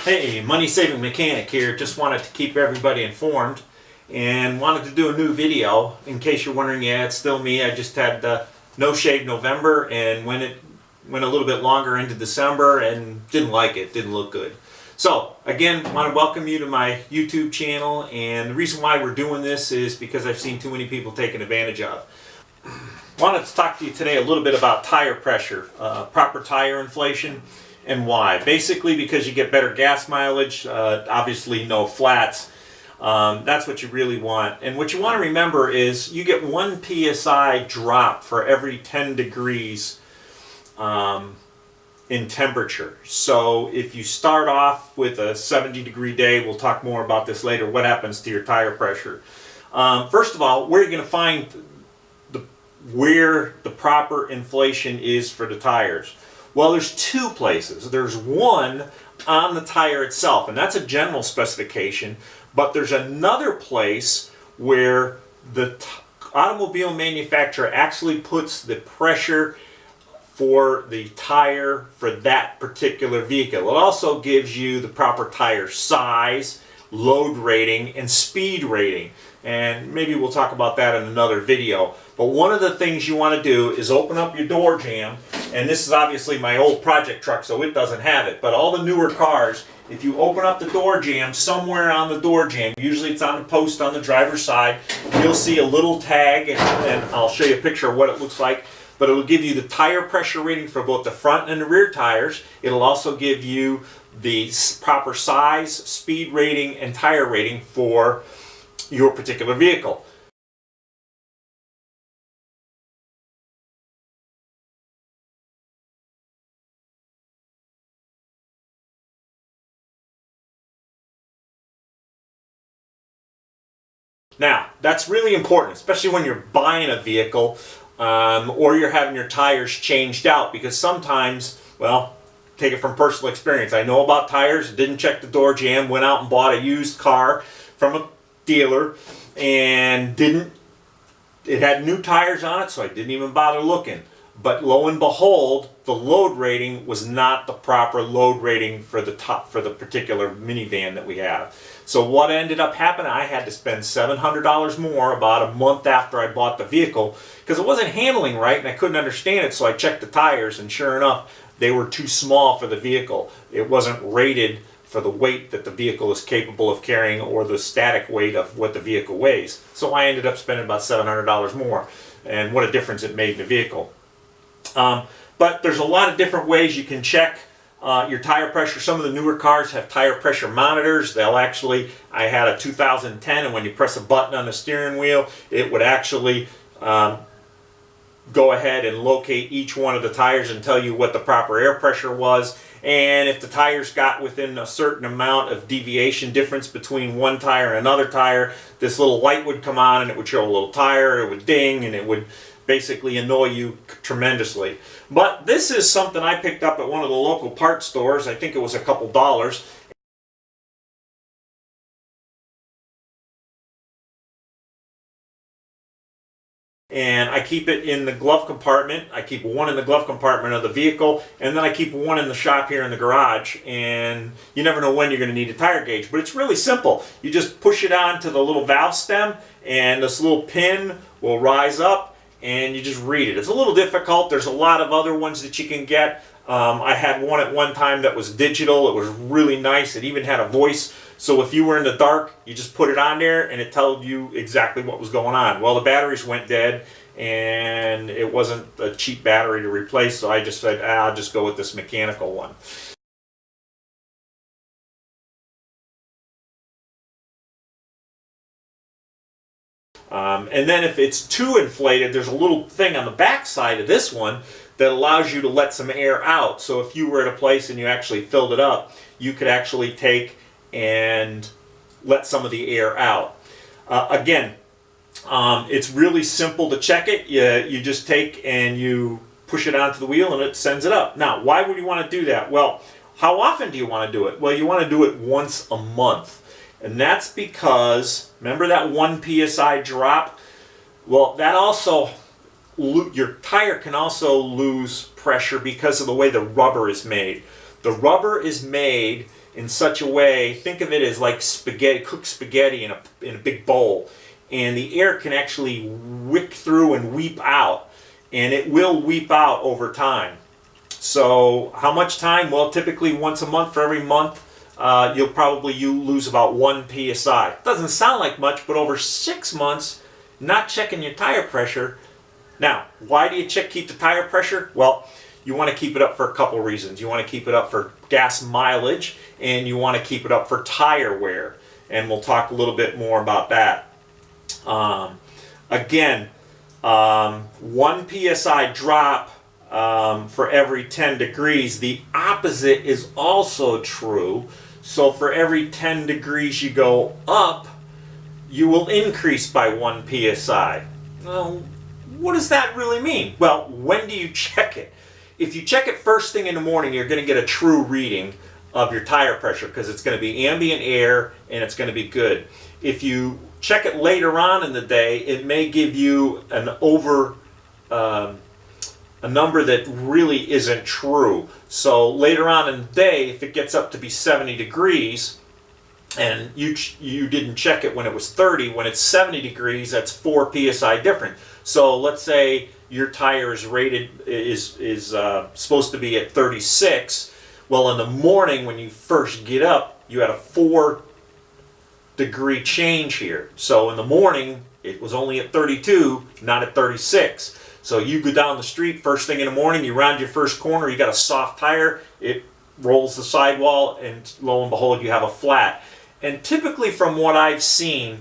Hey, Money Saving Mechanic here. Just wanted to keep everybody informed and wanted to do a new video. In case you're wondering, yeah, it's still me. I just had no shave November and went a little bit longer into December and didn't like it. Didn't look good. So again, want to welcome you to my YouTube channel, and the reason why we're doing this is because I've seen too many people taken advantage of. Wanted to talk to you today a little bit about tire pressure, proper tire inflation, and why. Basically because you get better gas mileage, obviously no flats. That's what you really want. And what you want to remember is you get 1 psi drop for every 10 degrees in temperature. So if you start off with a 70-degree day, we'll talk more about this later, what happens to your tire pressure. First of all, where are you going to find where the proper inflation is for the tires? Well, there's two places. There's one on the tire itself, and that's a general specification, but there's another place where the automobile manufacturer actually puts the pressure for the tire for that particular vehicle. It also gives you the proper tire size, load rating, and speed rating. And maybe we'll talk about that in another video. But one of the things you want to do is open up your door jamb. And this is obviously my old project truck, so it doesn't have it. But all the newer cars, if you open up the door jamb, somewhere on the door jamb, usually it's on the post on the driver's side, you'll see a little tag, and I'll show you a picture of what it looks like. But it will give you the tire pressure rating for both the front and the rear tires. It'll also give you the proper size, speed rating, and tire rating for your particular vehicle. Now, that's really important, especially when you're buying a vehicle or you're having your tires changed out, because sometimes, well, take it from personal experience. I know about tires, didn't check the door jamb, went out and bought a used car from a dealer and it had new tires on it, so I didn't even bother looking. But lo and behold, the load rating was not the proper load rating for the particular minivan that we have. So what ended up happening, I had to spend $700 more about a month after I bought the vehicle because it wasn't handling right and I couldn't understand it. So I checked the tires, and sure enough, they were too small for the vehicle. It wasn't rated for the weight that the vehicle is capable of carrying or the static weight of what the vehicle weighs. So I ended up spending about $700 more, and what a difference it made in the vehicle. But there's a lot of different ways you can check your tire pressure. Some of the newer cars have tire pressure monitors. They'll actually, I had a 2010, and when you press a button on the steering wheel, it would actually go ahead and locate each one of the tires and tell you what the proper air pressure was. And if the tires got within a certain amount of deviation difference between one tire and another tire, this little light would come on and it would show a little tire, it would ding, and it would basically annoy you tremendously. But this is something I picked up at one of the local parts stores. I think it was a couple dollars. And I keep it in the glove compartment. I keep one in the glove compartment of the vehicle, and then I keep one in the shop here in the garage. And you never know when you're going to need a tire gauge, but it's really simple. You just push it onto the little valve stem, and this little pin will rise up, and you just read it. It's a little difficult. There's a lot of other ones that you can get. I had one at one time that was digital. It was really nice. It even had a voice. So if you were in the dark, you just put it on there and it told you exactly what was going on. Well, the batteries went dead and it wasn't a cheap battery to replace, so I just said, I'll just go with this mechanical one. And then if it's too inflated, there's a little thing on the back side of this one that allows you to let some air out. So if you were at a place and you actually filled it up, you could actually take and let some of the air out. Again, it's really simple to check it. You just take and you push it onto the wheel and it sends it up. Now, why would you want to do that? Well, how often do you want to do it? Well, you want to do it once a month. And that's because, remember that 1 psi drop? Well, that also, your tire can also lose pressure because of the way the rubber is made. The rubber is made in such a way, think of it as like spaghetti, cooked spaghetti in a big bowl, and the air can actually wick through and weep out, and it will weep out over time. So how much time? Well, typically once a month. For every month, you lose about 1 psi. Doesn't sound like much, but over 6 months, not checking your tire pressure. Now, why do you keep the tire pressure? Well, you want to keep it up for a couple reasons. You want to keep it up for gas mileage, and you want to keep it up for tire wear. And we'll talk a little bit more about that. Again, 1 psi drop for every 10 degrees. The opposite is also true. So for every 10 degrees you go up, you will increase by 1 psi. Well, what does that really mean? Well, when do you check it? If you check it first thing in the morning, you're going to get a true reading of your tire pressure because it's going to be ambient air and it's going to be good. If you check it later on in the day, it may give you a number that really isn't true. So later on in the day, if it gets up to be 70 degrees and you didn't check it when it was 30, when it's 70 degrees, that's 4 psi different. So let's say your tire is rated is supposed to be at 36. Well, in the morning when you first get up, you had a 4 degree change here. So in the morning it was only at 32, not at 36. So you go down the street first thing in the morning, you round your first corner, you got a soft tire, it rolls the sidewall, and lo and behold, you have a flat. And typically from what I've seen,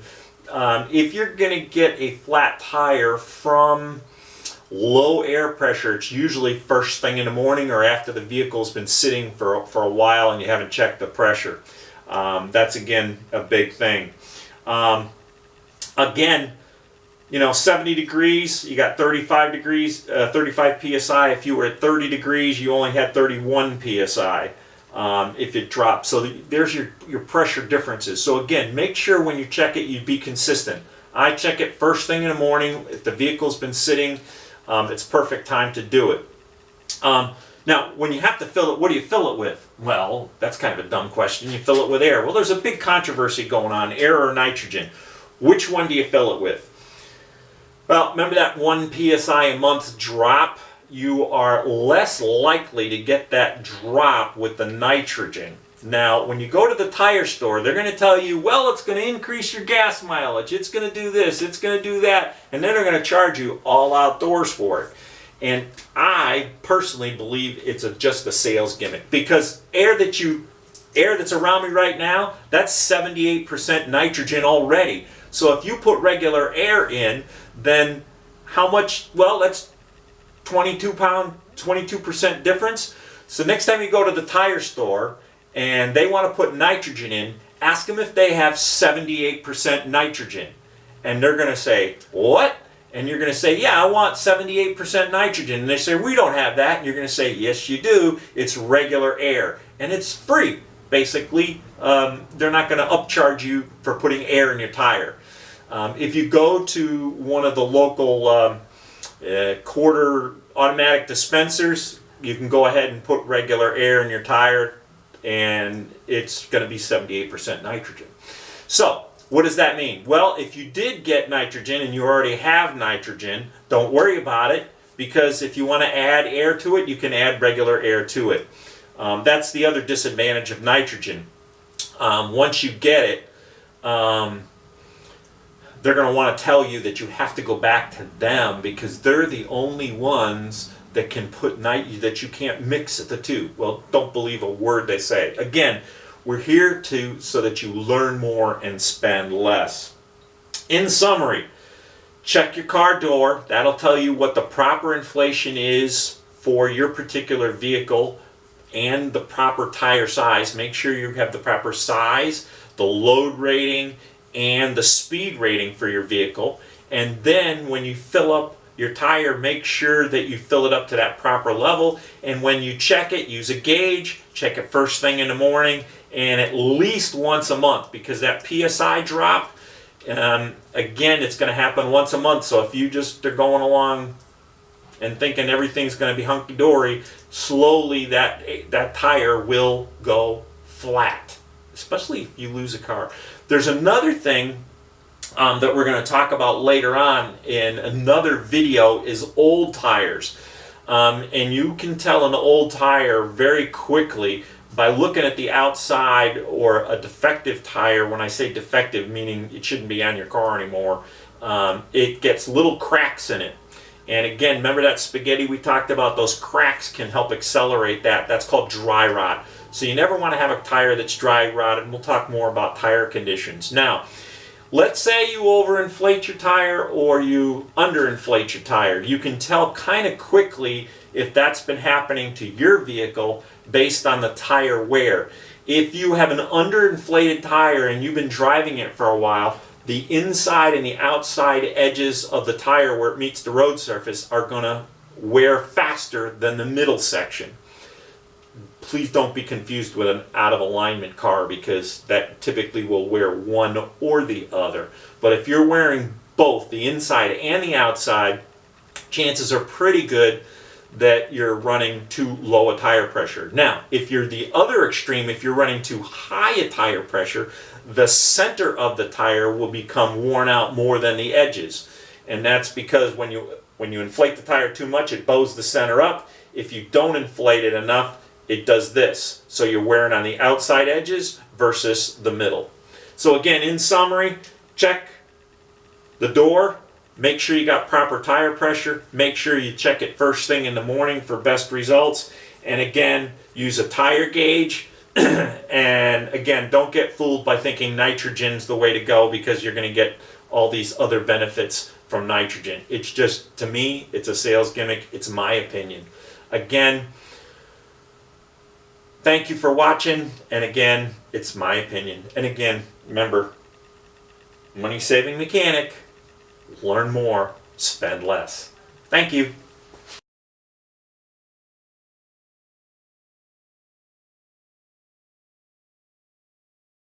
if you're going to get a flat tire from low air pressure, it's usually first thing in the morning or after the vehicle's been sitting for a while and you haven't checked the pressure. That's again a big thing. Again, 70 degrees, you got 35 degrees, 35 psi. If you were at 30 degrees, you only had 31 psi if it dropped. So there's your pressure differences. So again, make sure when you check it, you be consistent. I check it first thing in the morning. If the vehicle's been sitting, it's perfect time to do it. Now, when you have to fill it, what do you fill it with? Well, that's kind of a dumb question. You fill it with air. Well, there's a big controversy going on, air or nitrogen. Which one do you fill it with? Well, remember that 1 psi a month drop? You are less likely to get that drop with the nitrogen. Now, when you go to the tire store, they're going to tell you, well, it's going to increase your gas mileage, it's going to do this, it's going to do that, and then they're going to charge you all outdoors for it. And I personally believe it's just a sales gimmick, because air that's around me right now, that's 78% nitrogen already. So if you put regular air in, then how much? Well, that's 22% difference. So next time you go to the tire store and they want to put nitrogen in, ask them if they have 78% nitrogen. And they're going to say, what? And you're going to say, yeah, I want 78% nitrogen. And they say, we don't have that. And you're going to say, yes, you do. It's regular air. And it's free. Basically, they're not going to upcharge you for putting air in your tire. If you go to one of the local quarter automatic dispensers, you can go ahead and put regular air in your tire, and it's going to be 78% nitrogen. So, what does that mean? Well, if you did get nitrogen and you already have nitrogen, don't worry about it, because if you want to add air to it, you can add regular air to it. That's the other disadvantage of nitrogen. Once you get it, they're going to want to tell you that you have to go back to them, because they're the only ones that can put that you can't mix the two. Well, don't believe a word they say. Again, we're here so that you learn more and spend less. In summary, check your car door. That'll tell you what the proper inflation is for your particular vehicle and the proper tire size. Make sure you have the proper size, the load rating, and the speed rating for your vehicle. And then when you fill up your tire, make sure that you fill it up to that proper level. And when you check it, use a gauge, check it first thing in the morning, and at least once a month, because that PSI drop, again, it's going to happen once a month. So if you just are going along and thinking everything's going to be hunky-dory, slowly that tire will go flat, especially if you lose a car. There's another thing that we're going to talk about later on in another video is old tires. And you can tell an old tire very quickly by looking at the outside, or a defective tire. When I say defective, meaning it shouldn't be on your car anymore, it gets little cracks in it. And again, remember that spaghetti we talked about? Those cracks can help accelerate that. That's called dry rot. So you never want to have a tire that's dry rotted, and we'll talk more about tire conditions. Now, let's say you overinflate your tire or you underinflate your tire. You can tell kind of quickly if that's been happening to your vehicle based on the tire wear. If you have an underinflated tire and you've been driving it for a while, the inside and the outside edges of the tire where it meets the road surface are going to wear faster than the middle section. Please don't be confused with an out of alignment car, because that typically will wear one or the other. But if you're wearing both the inside and the outside, chances are pretty good that you're running too low a tire pressure. Now, if you're the other extreme, if you're running too high a tire pressure, the center of the tire will become worn out more than the edges. And that's because when you inflate the tire too much, it bows the center up. If you don't inflate it enough, it does this. So you're wearing on the outside edges versus the middle. So again, in summary, check the door. Make sure you got proper tire pressure. Make sure you check it first thing in the morning for best results. And again, use a tire gauge. And again, don't get fooled by thinking nitrogen's the way to go, because you're going to get all these other benefits from nitrogen. It's just, to me, it's a sales gimmick. It's my opinion. Again, thank you for watching. And again, it's my opinion. And again, remember, money saving mechanic. Learn more, spend less. Thank you.